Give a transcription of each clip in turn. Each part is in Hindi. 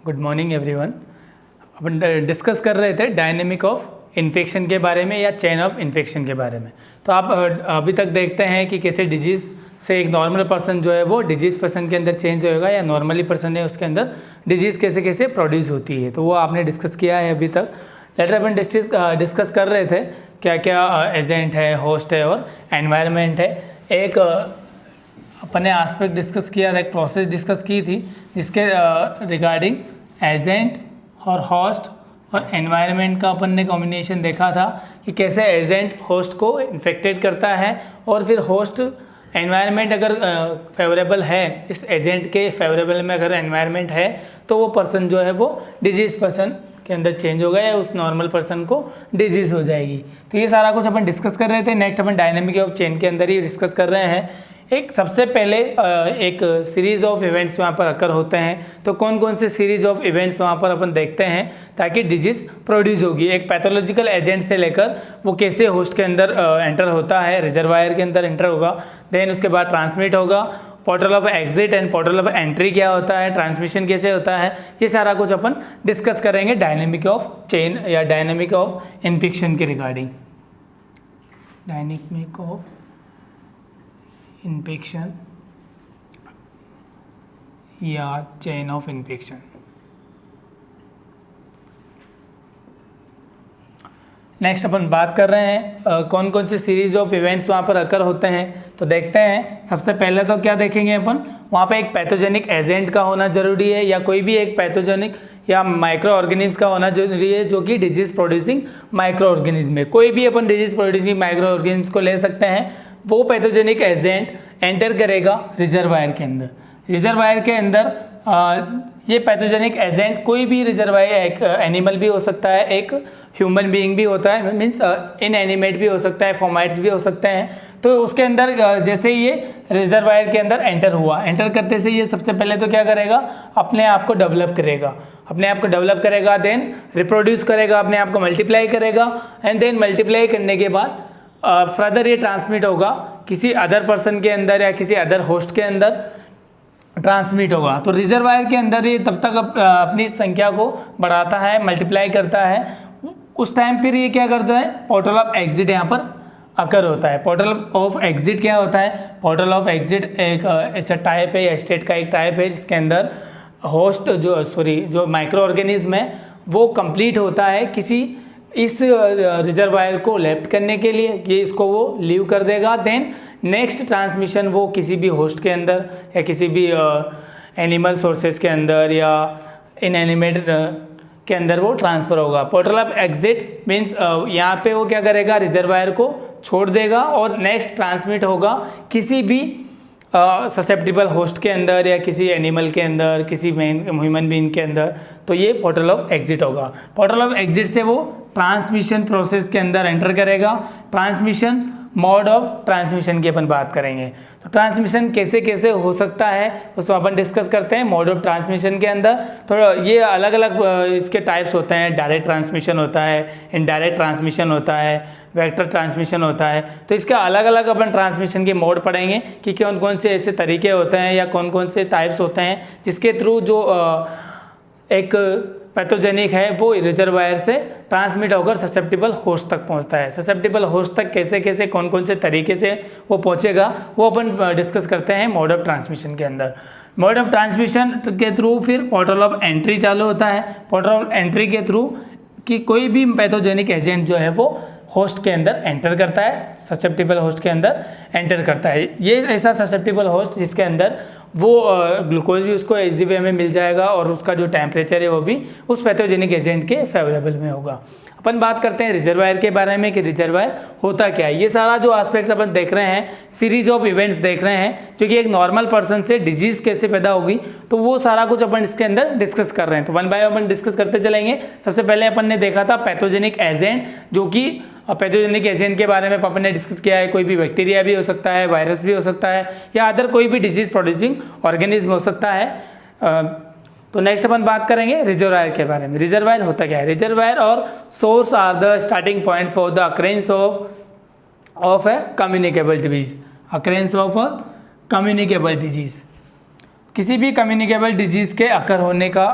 Good morning everyone. अपन डिस्कस कर रहे थे डायनेमिक ऑफ इन्फेक्शन के बारे में या चेन ऑफ इन्फेक्शन के बारे में। तो आप अभी तक देखते हैं कि कैसे डिजीज़ से एक नॉर्मल पर्सन जो है वो डिजीज़ पर्सन के अंदर चेंज होएगा या नॉर्मली पर्सन है उसके अंदर डिजीज़ कैसे कैसे प्रोड्यूस होती है, तो वो आपने डिस्कस किया है अभी तक। लेटर अपन डिस्कस कर रहे थे क्या क्या एजेंट है, होस्ट है और एनवायरनमेंट है। एक अपन ने एस्पेक्ट डिस्कस किया था, एक प्रोसेस डिस्कस की थी जिसके रिगार्डिंग एजेंट और होस्ट और एनवायरनमेंट का अपन ने कॉम्बिनेशन देखा था कि कैसे एजेंट होस्ट को इन्फेक्टेड करता है और फिर होस्ट एनवायरनमेंट अगर फेवरेबल है, इस एजेंट के फेवरेबल में अगर एनवायरनमेंट है तो वो पर्सन जो है वो डिजीज़ पर्सन के अंदर चेंज होगा या उस नॉर्मल पर्सन को डिजीज़ हो जाएगी। तो ये सारा कुछ अपन डिस्कस कर रहे थे। Next upon dynamic of chain के अंदर ही डिस्कस कर रहे हैं। एक सबसे पहले एक सीरीज़ ऑफ इवेंट्स वहाँ पर अकर होते हैं, तो कौन कौन से सीरीज़ ऑफ इवेंट्स वहाँ पर अपन देखते हैं ताकि डिजीज़ प्रोड्यूस होगी। एक पैथोलॉजिकल एजेंट से लेकर वो कैसे होस्ट के अंदर एंटर होता है, रिजर्वायर के अंदर एंटर होगा, देन उसके बाद ट्रांसमिट होगा, portal of exit and portal of entry क्या होता है, ट्रांसमिशन कैसे होता है, ये सारा कुछ अपन डिस्कस करेंगे डायनेमिक ऑफ चेन या डायनेमिक ऑफ इन्फेक्शन के रिगार्डिंग। डायनेमिक ऑफ इन्फेक्शन या चेन ऑफ इन्फेक्शन। नेक्स्ट अपन बात कर रहे हैं कौन कौन से सीरीज ऑफ इवेंट्स वहाँ पर अकर होते हैं। तो देखते हैं, सबसे पहले तो क्या देखेंगे अपन, वहाँ पे एक पैथोजेनिक एजेंट का होना जरूरी है या कोई भी एक पैथोजेनिक या माइक्रो ऑर्गेनिज्म का होना जरूरी है जो कि डिजीज प्रोड्यूसिंग माइक्रो ऑर्गेनिज्म है। कोई भी अपन डिजीज प्रोड्यूसिंग माइक्रो ऑर्गेनिज्म को ले सकते हैं। वो पैथोजेनिक एजेंट एंटर करेगा रिजर्वायर के अंदर। रिजर्वायर के अंदर ये पैथोजेनिक एजेंट कोई भी रिजर्वायर, एक एनिमल भी हो सकता है, एक ह्यूमन बीइंग भी होता है, मीन्स इनएनिमेट भी हो सकता है, फॉर्माइट्स भी हो सकते हैं। तो उसके अंदर जैसे ही ये रिजर्वायर के अंदर एंटर हुआ, एंटर करते से ये सबसे पहले तो क्या करेगा, अपने आप को डेवलप करेगा, अपने आप को डेवलप करेगा, देन रिप्रोड्यूस करेगा, अपने आप को मल्टीप्लाई करेगा एंड देन मल्टीप्लाई करने के बाद फर्दर ये ट्रांसमिट होगा किसी अदर पर्सन के अंदर या किसी अदर होस्ट के अंदर ट्रांसमिट होगा। तो रिजर्वायर के अंदर ये तब तक अपनी संख्या को बढ़ाता है, मल्टीप्लाई करता है। उस टाइम फिर ये क्या करता है, पोर्टल ऑफ एग्जिट यहाँ पर अकर होता है। पोर्टल ऑफ एग्जिट क्या होता है, पोर्टल ऑफ एग्जिट एक ऐसा टाइप है या स्टेट का एक टाइप है जिसके अंदर होस्ट जो माइक्रो ऑर्गेनिज्म है वो कंप्लीट होता है किसी इस रिजर्वायर को लेफ्ट करने के लिए, ये इसको वो लीव कर देगा। देन नेक्स्ट ट्रांसमिशन वो किसी भी होस्ट के अंदर या किसी भी एनिमल सोर्सेज के अंदर या इनएनिमेट के अंदर वो ट्रांसफ़र होगा। पोर्टल ऑफ एग्जिट मीन्स यहाँ पे वो क्या करेगा, रिजर्वायर को छोड़ देगा और नेक्स्ट ट्रांसमिट होगा किसी भी ससेप्टिबल होस्ट के अंदर या किसी एनिमल के अंदर, किसी ह्यूमन बीइंग के अंदर। तो ये पोर्टल ऑफ एग्जिट होगा। पोर्टल ऑफ एग्जिट से वो ट्रांसमिशन प्रोसेस के अंदर एंटर करेगा। ट्रांसमिशन, मोड ऑफ ट्रांसमिशन की अपन बात करेंगे। तो ट्रांसमिशन कैसे कैसे हो सकता है उसको अपन डिस्कस करते हैं मोड ऑफ ट्रांसमिशन के अंदर। तो ये अलग अलग इसके टाइप्स होते हैं। डायरेक्ट ट्रांसमिशन होता है, इनडायरेक्ट ट्रांसमिशन होता है, वेक्टर ट्रांसमिशन होता है। तो इसके अलग अलग अपन ट्रांसमिशन के मोड पढ़ेंगे कि कौन कौन से ऐसे तरीके होते हैं या कौन कौन से टाइप्स होते हैं जिसके थ्रू जो एक पैथोजेनिक है वो रिजर्वायर से ट्रांसमिट होकर ससेप्टिबल होस्ट तक पहुंचता है। ससेप्टिबल होस्ट तक कैसे कैसे कौन कौन से तरीके से वो पहुंचेगा वो अपन डिस्कस करते हैं मोड ऑफ ट्रांसमिशन के अंदर। मोड ऑफ ट्रांसमिशन के थ्रू फिर पोर्टल ऑफ एंट्री चालू होता है। पोर्टल ऑफ एंट्री के थ्रू कि कोई भी पैथोजेनिक एजेंट जो है वो होस्ट के अंदर एंटर करता है, ससेप्टिबल होस्ट के अंदर एंटर करता है। ये ऐसा ससेप्टिबल होस्ट जिसके अंदर वो ग्लूकोज भी उसको इजी वे में मिल जाएगा और उसका जो टेम्परेचर है वो भी उस पैथोजेनिक एजेंट के फेवरेबल में होगा। अपन बात करते हैं रिजर्वायर के बारे में कि रिजर्वायर होता क्या है। ये सारा जो एस्पेक्ट अपन देख रहे हैं, सीरीज ऑफ इवेंट्स देख रहे हैं, क्योंकि एक नॉर्मल पर्सन से डिजीज कैसे पैदा होगी तो वो सारा कुछ अपन इसके अंदर डिस्कस कर रहे हैं। तो वन बाय अपन डिस्कस करते चलेंगे। सबसे पहले अपन ने देखा था पैथोजेनिक एजेंट, जो कि पैथोजेनिक एजेंट के बारे में अपन ने डिस्कस किया है। कोई भी बैक्टीरिया भी हो सकता है, वायरस भी हो सकता है या अदर कोई भी डिजीज प्रोड्यूसिंग ऑर्गेनिज्म हो सकता है। तो नेक्स्ट अपन बात करेंगे रिजर्वायर के बारे में। रिजर्वायर होता क्या है, रिजर्वायर और source are the starting point for the occurrence of a communicable disease. Occurrence of a communicable disease, किसी भी कम्युनिकेबल डिजीज के अकर होने का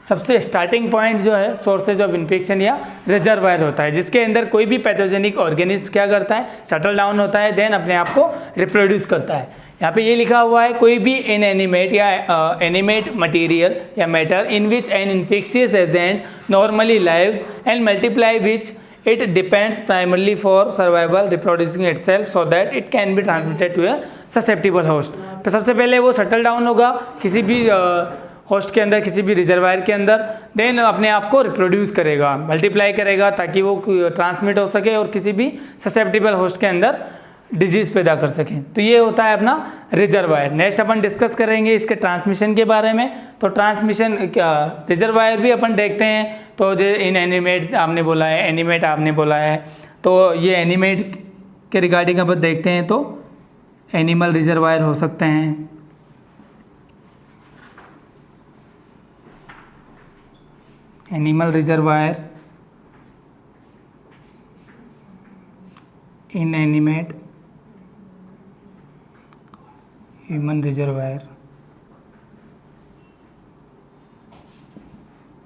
सबसे स्टार्टिंग पॉइंट जो है सोर्सेज ऑफ इन्फेक्शन या रिजर्वायर होता है, जिसके अंदर कोई भी पैथोजेनिक ऑर्गेनिज्म क्या करता है, सेटल डाउन होता है, देन अपने आप को रिप्रोड्यूस करता है। यहाँ पे ये लिखा हुआ है कोई भी इनएनिमेट या एनिमेट मटेरियल या matter in which N infectious agent normally lives and multiply which it depends primarily for survival reproducing itself so that it can be transmitted to a susceptible host। तो सबसे पहले वो सेटल डाउन होगा किसी भी होस्ट के अंदर, किसी भी रिजर्वायर के अंदर, देन अपने आप को रिप्रोड्यूस करेगा, मल्टीप्लाई करेगा ताकि वो ट्रांसमिट हो सके और किसी भी ससेप्टिबल होस्ट के अंदर डिजीज़ पैदा कर सकें। तो ये होता है अपना रिजर्वायर। नेक्स्ट अपन डिस्कस करेंगे इसके ट्रांसमिशन के बारे में। तो ट्रांसमिशन क्या, रिजर्वायर भी अपन देखते हैं। तो जो इन एनिमेट आपने बोला है, एनिमेट आपने बोला है, तो ये एनिमेट के रिगार्डिंग अपन देखते हैं तो एनिमल रिजर्वायर हो सकते हैं, animal reservoir, inanimate, human reservoir,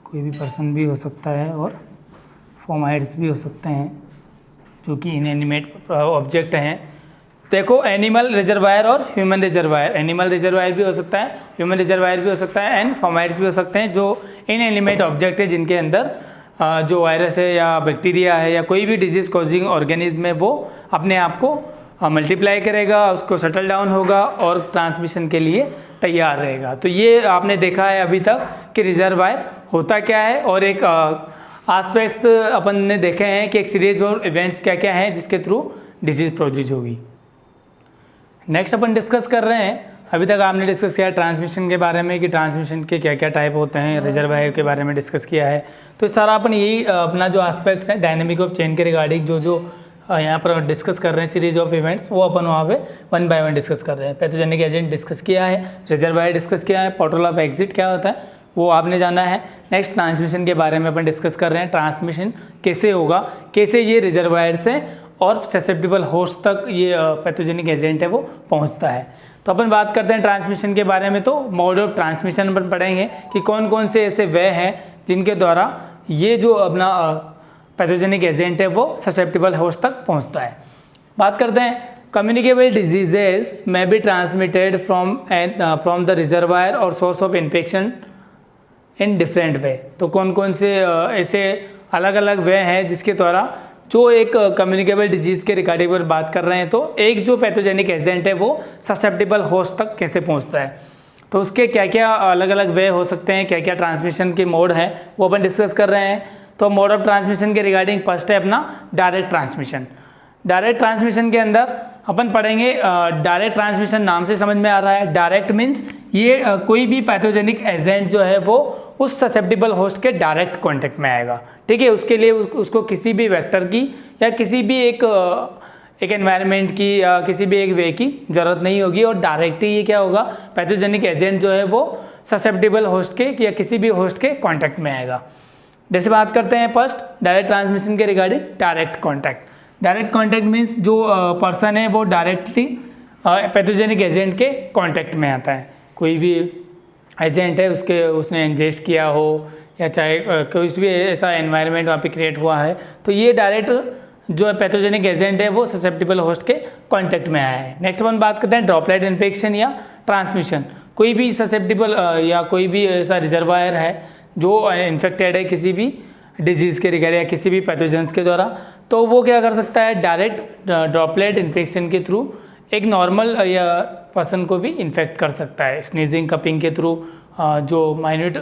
कोई भी पर्सन भी हो सकता है और फॉर्माइड्स भी हो सकते हैं जो कि इनएनिमेट ऑब्जेक्ट हैं। देखो एनिमल रिजर्वायर और ह्यूमन रिजर्वायर, एनिमल रिजर्वायर भी हो सकता है, ह्यूमन रिजर्वायर भी हो सकता है एंड फॉर्माइड्स भी हो सकते हैं जो इनएनिमेट ऑब्जेक्ट है जिनके अंदर जो वायरस है या बैक्टीरिया है या कोई भी डिजीज़ कॉजिंग ऑर्गेनिज्म है वो अपने आप को मल्टीप्लाई करेगा, उसको सेटल डाउन होगा और ट्रांसमिशन के लिए तैयार रहेगा। तो ये आपने देखा है अभी तक कि रिजर्वायर होता क्या है, और एक आस्पेक्ट्स अपन ने देखे हैं कि एक सीरीज और इवेंट्स क्या क्या हैं जिसके थ्रू डिजीज़ प्रोड्यूस होगी। नेक्स्ट अपन डिस्कस कर रहे हैं, अभी तक आपने डिस्कस किया ट्रांसमिशन के बारे में कि ट्रांसमिशन के क्या क्या टाइप होते हैं, रिजर्वायर के बारे में डिस्कस किया है। तो सारा अपन यही अपना जो आस्पेक्ट्स हैं डायनेमिक ऑफ चेन के रिगार्डिंग जो यहाँ पर डिस्कस कर रहे हैं सीरीज ऑफ इवेंट्स, वो अपन वहाँ पे 1 बाय 1 डिस्कस कर रहे हैं। पैथोजेनिक एजेंट डिस्कस किया है, रिजर्वायर डिस्कस किया है, पोर्टल ऑफ एग्जिट क्या होता है वो आपने जाना है। नेक्स्ट ट्रांसमिशन के बारे में अपन डिस्कस कर रहे हैं, ट्रांसमिशन कैसे होगा, कैसे ये रिजर्वायर से और ससेप्टिबल होस्ट तक ये पैथोजेनिक एजेंट है वो पहुँचता है। तो अपन बात करते हैं ट्रांसमिशन के बारे में। तो मोड ऑफ ट्रांसमिशन अपन पढ़ेंगे कि कौन कौन से ऐसे वे हैं जिनके द्वारा ये जो अपना पैथोजेनिक एजेंट है वो ससेप्टिबल होस्ट तक पहुंचता है। बात करते हैं कम्युनिकेबल डिजीजेज में be transmitted from the reservoir और source of infection in different way. तो कौन कौन से ऐसे अलग अलग वे हैं जिसके द्वारा जो एक कम्युनिकेबल डिजीज़ के रिगार्डिंग पर बात कर रहे हैं, तो एक जो पैथोजेनिक एजेंट है वो ससेप्टिबल होस्ट तक कैसे पहुंचता है, तो उसके क्या क्या अलग अलग वे हो सकते हैं, क्या क्या ट्रांसमिशन के मोड हैं वो अपन डिस्कस कर रहे हैं। तो मोड ऑफ ट्रांसमिशन के रिगार्डिंग फर्स्ट है अपना डायरेक्ट ट्रांसमिशन। डायरेक्ट ट्रांसमिशन के अंदर अपन पढ़ेंगे, डायरेक्ट ट्रांसमिशन नाम से समझ में आ रहा है, डायरेक्ट मीन्स ये कोई भी पैथोजेनिक एजेंट जो है वो उस ससेप्टिबल होस्ट के डायरेक्ट कांटेक्ट में आएगा। ठीक है, उसके लिए उसको किसी भी वेक्टर की या किसी भी एक एनवायरनमेंट की या किसी भी एक वे की ज़रूरत नहीं होगी, और डायरेक्ट ही ये क्या होगा, पैथोजेनिक एजेंट जो है वो ससेप्टिबल होस्ट के या किसी भी होस्ट के कांटेक्ट में आएगा। जैसे बात करते हैं फर्स्ट डायरेक्ट ट्रांसमिशन के regarding direct contact. Direct contact means जो पर्सन है वो डायरेक्टली पैथोजेनिक एजेंट के कांटेक्ट में आता है। कोई भी एजेंट है उसने इंजेस्ट किया हो या चाहे कोई भी ऐसा एनवायरनमेंट वहाँ पे क्रिएट हुआ है, तो ये डायरेक्ट जो पैथोजेनिक एजेंट है वो ससेप्टिबल होस्ट के कांटेक्ट में आया है। नेक्स्ट अपन बात करते हैं ड्रॉपलेट इन्फेक्शन या ट्रांसमिशन। कोई भी ससेप्टिबल या कोई भी ऐसा रिजर्वायर है जो इन्फेक्टेड है किसी भी डिजीज़ के रिगार्डिंग या किसी भी पैथोजेंस के द्वारा, तो वो क्या कर सकता है, डायरेक्ट ड्रॉपलेट इन्फेक्शन के थ्रू एक नॉर्मल या पर्सन को भी इन्फेक्ट कर सकता है। स्नीजिंग, कपिंग के थ्रू जो माइन्यूट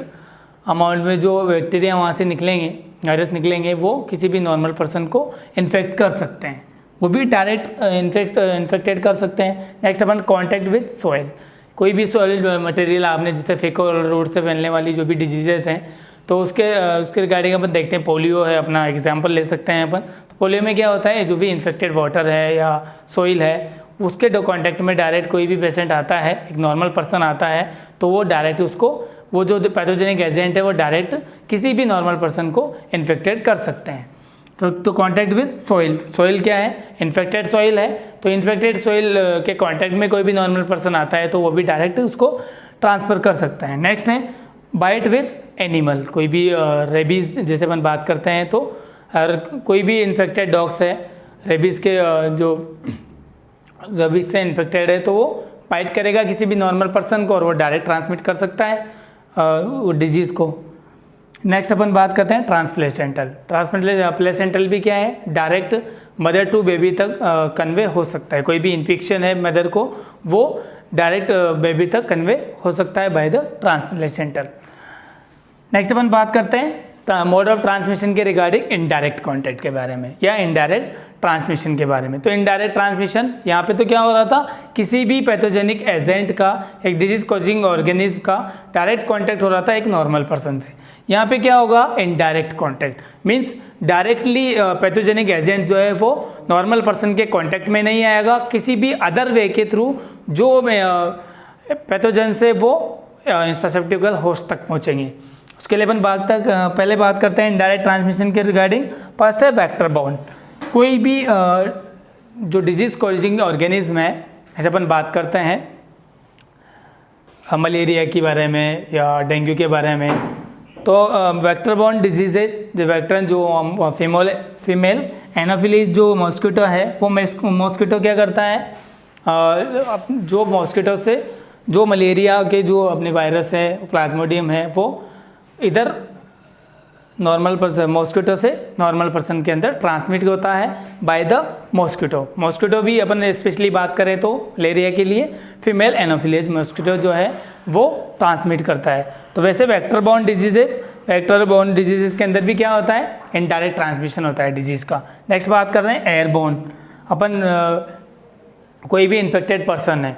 अमाउंट में जो बैक्टीरिया वहाँ से निकलेंगे, वायरस निकलेंगे, वो किसी भी नॉर्मल पर्सन को इन्फेक्ट कर सकते हैं, वो भी डायरेक्ट इन्फेक्टेड कर सकते हैं। Next upon contact with soil. कोई भी सॉइल मटेरियल आपने जैसे फेकल रूट से फैलने वाली जो भी डिजीजेज हैं, तो उसके रिगार्डिंग अपन देखते हैं, पोलियो है अपना एग्जाम्पल ले सकते हैं अपन। तो पोलियो में क्या होता है, जो भी इन्फेक्टेड वाटर है या सॉइल है उसके कॉन्टैक्ट में डायरेक्ट कोई भी पेशेंट आता है, एक नॉर्मल पर्सन आता है, तो वो डायरेक्ट उसको वो जो पैथोजेनिक एजेंट है वो डायरेक्ट किसी भी नॉर्मल पर्सन को इन्फेक्टेड कर सकते हैं। तो कॉन्टैक्ट विद सॉइल, सॉइल क्या है, इन्फेक्टेड सॉइल है, तो इन्फेक्टेड सॉइल के कॉन्टैक्ट में कोई भी नॉर्मल पर्सन आता है तो वो भी डायरेक्ट उसको ट्रांसफ़र कर सकता है। नेक्स्ट है बाइट विद एनिमल, कोई भी रेबीज़ जैसे अपन बात करते हैं तो हर कोई भी इन्फेक्टेड डॉग्स है रेबीज़ के जो रेबीज़ से इन्फेक्टेड है तो वो बाइट करेगा किसी भी नॉर्मल पर्सन को और वो डायरेक्ट ट्रांसमिट कर सकता है वो डिजीज़ को। नेक्स्ट अपन बात करते हैं ट्रांसप्लेसेंटल। ट्रांसप्लेसेंटल भी क्या है, डायरेक्ट मदर टू बेबी तक कन्वे हो सकता है। कोई भी इन्फेक्शन है मदर को वो डायरेक्ट बेबी तक कन्वे हो सकता है बाय द ट्रांसप्लेसेंटल। नेक्स्ट अपन बात करते हैं मोड ऑफ ट्रांसमिशन के रिगार्डिंग इनडायरेक्ट कॉन्टैक्ट के बारे में या इनडायरेक्ट ट्रांसमिशन के बारे में। तो इनडायरेक्ट ट्रांसमिशन यहाँ पे तो क्या हो रहा था, किसी भी पैथोजेनिक एजेंट का एक डिजीज कॉजिंग ऑर्गेनिज्म का डायरेक्ट कॉन्टैक्ट हो रहा था एक नॉर्मल पर्सन से। यहाँ पे क्या होगा, indirect contact means directly pathogenic agent जो है वो नॉर्मल पर्सन के कॉन्टैक्ट में नहीं आएगा, किसी भी अदर वे के थ्रू जो पैथोजन से वो ससेप्टिबल होस्ट तक पहुँचेंगे। उसके लिए अपन पहले बात करते हैं इनडायरेक्ट ट्रांसमिशन के रिगार्डिंग। फर्स्ट है वेक्टर बाउंड। कोई भी जो डिजीज कॉजिंग ऑर्गेनिज्म है, ऐसे अपन बात करते हैं मलेरिया के बारे में या डेंगू के बारे में, तो वेक्टर बॉर्न डिजीजेज जो वेक्टर जो फीमेल एनाफिलीज जो मॉस्किटो है वो मॉस्किटो क्या करता है, जो मॉस्किटो से जो मलेरिया के जो अपने वायरस है प्लाज्मोडियम है वो इधर नॉर्मल पर्सन मॉस्किटो से नॉर्मल पर्सन के अंदर ट्रांसमिट होता है बाय द मॉस्किटो। मॉस्किटो भी अपन स्पेशली बात करें तो मलेरिया के लिए फीमेल एनाफिलीज मॉस्किटो जो है वो ट्रांसमिट करता है। तो वैसे वेक्टर बॉर्न डिजीजेज के अंदर भी क्या होता है, इनडायरेक्ट ट्रांसमिशन होता है डिजीज़ का। नेक्स्ट बात कर रहे हैं एयरबोर्न। अपन कोई भी इन्फेक्टेड पर्सन है,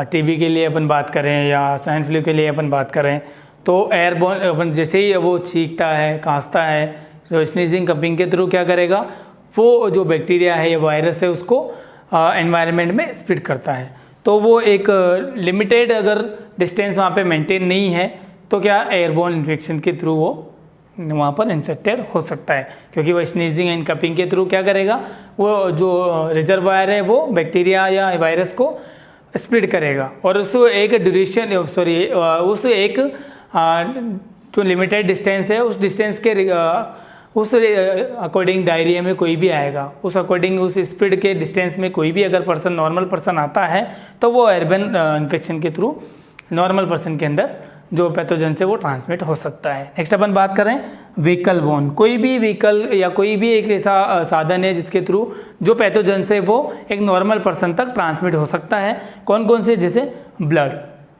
टीबी के लिए अपन बात करें या स्वाइन फ्लू के लिए अपन बात करें तो एयरबोर्न अपन जैसे ही वो छींकता है खांसता है तो स्नीजिंग कपिंग के थ्रू क्या करेगा, वो जो बैक्टीरिया है या वायरस है उसको एनवायरनमेंट में स्प्रेड करता है। तो वो एक लिमिटेड अगर डिस्टेंस वहाँ पे मेंटेन नहीं है तो क्या एयरबोर्न इन्फेक्शन के थ्रू वो वहाँ पर इन्फेक्टेड हो सकता है, क्योंकि वो स्नीजिंग एंड कपिंग के थ्रू क्या करेगा, वो जो रिजर्वायर है वो बैक्टीरिया या वायरस को स्प्रेड करेगा और उसको एक उस एक जो लिमिटेड डिस्टेंस है उस डिस्टेंस के उस अकॉर्डिंग डायरिया में कोई भी आएगा, उस अकॉर्डिंग उस स्प्रेड के डिस्टेंस में कोई भी अगर पर्सन नॉर्मल पर्सन आता है तो वो एयरबोर्न इन्फेक्शन के थ्रू नॉर्मल पर्सन के अंदर जो पैथोजन से वो ट्रांसमिट हो सकता है। नेक्स्ट अपन बात करें व्हीकल बोर्न। कोई भी व्हीकल या कोई भी एक ऐसा साधन है जिसके थ्रू जो पैथोजन से वो एक नॉर्मल पर्सन तक ट्रांसमिट हो सकता है। कौन कौन से, जैसे ब्लड,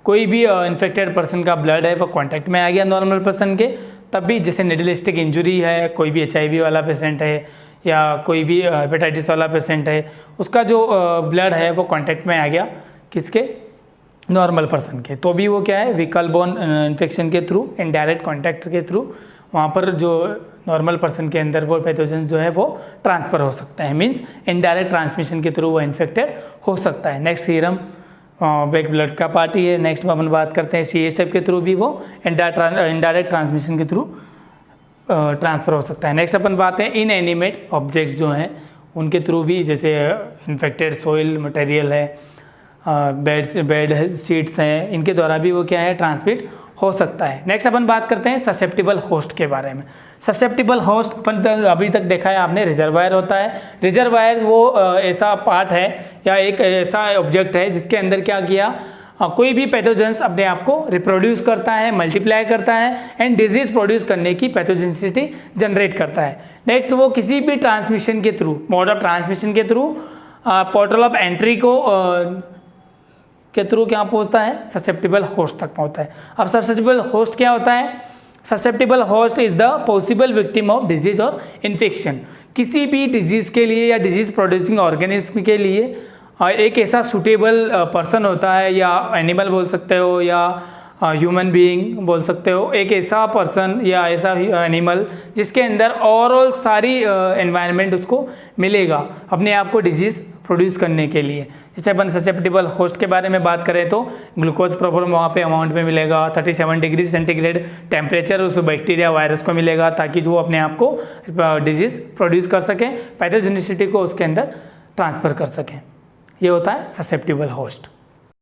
कोई भी इन्फेक्टेड पर्सन का ब्लड है वो कांटेक्ट में आ गया नॉर्मल पर्सन के, तब भी जैसे निडलिस्टिक इंजरी है, कोई भी HIV वाला पेशेंट है या कोई भी हेपेटाइटिस वाला पेशेंट है, उसका जो ब्लड है वो कांटेक्ट में आ गया किसके, नॉर्मल पर्सन के, तो भी वो क्या है व्हीकल बोर्न इन्फेक्शन के थ्रू इनडायरेक्ट कॉन्टैक्ट के थ्रू वहाँ पर जो नॉर्मल पर्सन के अंदर वो पैथोजन जो है वो ट्रांसफ़र हो सकता है, मीन्स इनडायरेक्ट ट्रांसमिशन के थ्रू वो इन्फेक्टेड हो सकता है। नेक्स्ट सीरम एक ब्लड का पार्ट ही है। नेक्स्ट अपन बात करते हैं CSF के थ्रू भी वो इनडायरेक्ट ट्रांसमिशन के थ्रू ट्रांसफ़र हो सकता है। नेक्स्ट अपन बात है इनएनिमेट ऑब्जेक्ट्स जो हैं उनके थ्रू भी, जैसे इन्फेक्टेड सॉइल मटेरियल है, बेड शीट्स हैं, इनके द्वारा भी वो क्या है ट्रांसमिट हो सकता है। नेक्स्ट अपन बात करते हैं ससेप्टिबल होस्ट के बारे में। ससेप्टिबल होस्ट अपन अभी तक देखा है आपने, रिजर्वायर होता है। रिजर्वायर वो ऐसा पार्ट है या एक ऐसा ऑब्जेक्ट है जिसके अंदर क्या किया, कोई भी पैथोजेंस अपने आप को रिप्रोड्यूस करता है, मल्टीप्लाई करता है एंड डिजीज प्रोड्यूस करने की पैथोजेनिसिटी जनरेट करता है। नेक्स्ट वो किसी भी ट्रांसमिशन के थ्रू, मोड ऑफ ट्रांसमिशन के थ्रू, पोर्टल ऑफ एंट्री को के थ्रू क्या पहुंचता है, ससेप्टिबल होस्ट तक पहुंचता है। अब ससेप्टिबल होस्ट क्या होता है, susceptible host is the possible victim of disease और इन्फेक्शन। किसी भी डिजीज़ के लिए या डिजीज प्रोड्यूसिंग ऑर्गेनिज्म के लिए एक ऐसा सूटेबल पर्सन होता है, या एनिमल बोल सकते हो या ह्यूमन बीइंग बोल सकते हो, एक ऐसा पर्सन या ऐसा एनिमल जिसके अंदर ओवरऑल सारी एनवायरनमेंट उसको मिलेगा अपने आप को डिजीज़ प्रोड्यूस करने के लिए। जैसे अपन ससेप्टिबल होस्ट के बारे में बात करें तो ग्लूकोज प्रॉपर वहाँ पे अमाउंट में मिलेगा, 37 डिग्री सेंटीग्रेड टेम्परेचर उस बैक्टीरिया वायरस को मिलेगा ताकि जो अपने आप को डिजीज़ प्रोड्यूस कर सकें, पैथोजेनिसिटी को उसके अंदर ट्रांसफ़र कर सकें। ये होता है ससेप्टिबल होस्ट।